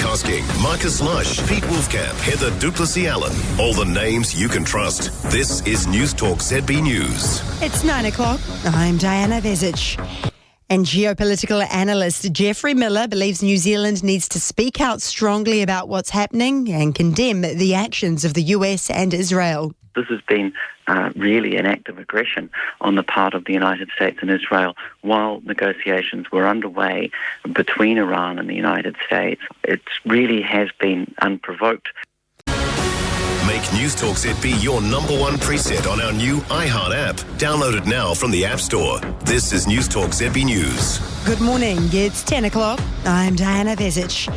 Kosking, Marcus Lush, Pete Wolfcamp, Heather Duplessis-Allen. All the names you can trust. This is Newstalk ZB News. It's 9 o'clock. I'm Diana Vezic. And geopolitical analyst Geoffrey Miller believes New Zealand needs to speak out strongly about what's happening and condemn the actions of the US and Israel. This has been really an act of aggression on the part of the United States and Israel while negotiations were underway between Iran and the United States. It really has been unprovoked. Make Newstalk ZB your number one preset on our new iHeart app. Download it now from the App Store. This is Newstalk ZB News. Good morning. It's 10 o'clock. I'm Diana Vezic.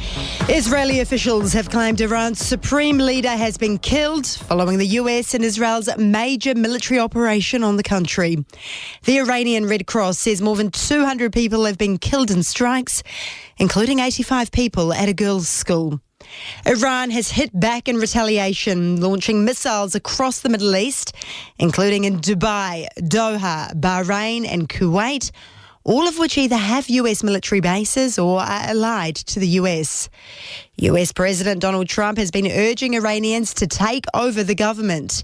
Israeli officials have claimed Iran's supreme leader has been killed following the US and Israel's major military operation on the country. The Iranian Red Cross says more than 200 people have been killed in strikes, including 85 people at a girls' school. Iran has hit back in retaliation, launching missiles across the Middle East, including in Dubai, Doha, Bahrain and Kuwait, all of which either have US military bases or are allied to the US. US President Donald Trump has been urging Iranians to take over the government.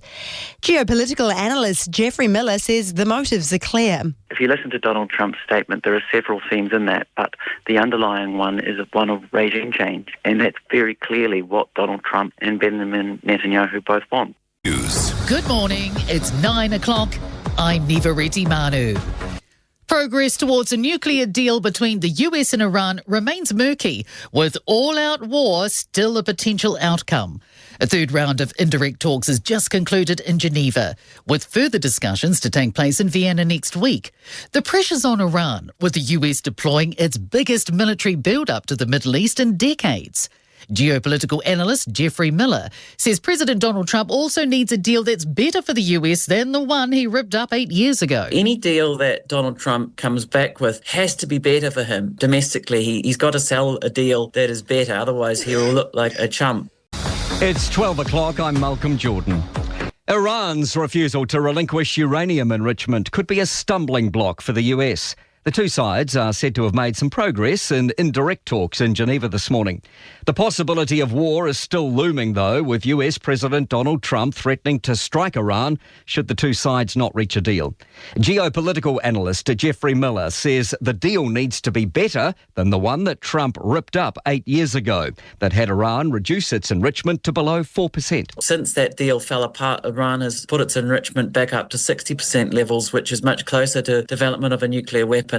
Geopolitical analyst Geoffrey Miller says the motives are clear. If you listen to Donald Trump's statement, there are several themes in that, but the underlying one is one of regime change, and that's very clearly what Donald Trump and Benjamin Netanyahu both want. News. Good morning, it's 9 o'clock. I'm Nivareti Manu. Progress towards a nuclear deal between the US and Iran remains murky, with all-out war still a potential outcome. A third round of indirect talks has just concluded in Geneva, with further discussions to take place in Vienna next week. The pressure's on Iran, with the US deploying its biggest military build-up to the Middle East in decades. Geopolitical analyst Geoffrey Miller says President Donald Trump also needs a deal that's better for the US than the one he ripped up 8 years ago. Any deal that Donald Trump comes back with has to be better for him. Domestically, he's got to sell a deal that is better, otherwise he will look like a chump. It's 12 o'clock, I'm Malcolm Jordan. Iran's refusal to relinquish uranium enrichment could be a stumbling block for the US. The two sides are said to have made some progress in indirect talks in Geneva this morning. The possibility of war is still looming, though, with US President Donald Trump threatening to strike Iran should the two sides not reach a deal. Geopolitical analyst Geoffrey Miller says the deal needs to be better than the one that Trump ripped up 8 years ago, that had Iran reduce its enrichment to below 4%. Since that deal fell apart, Iran has put its enrichment back up to 60% levels, which is much closer to development of a nuclear weapon.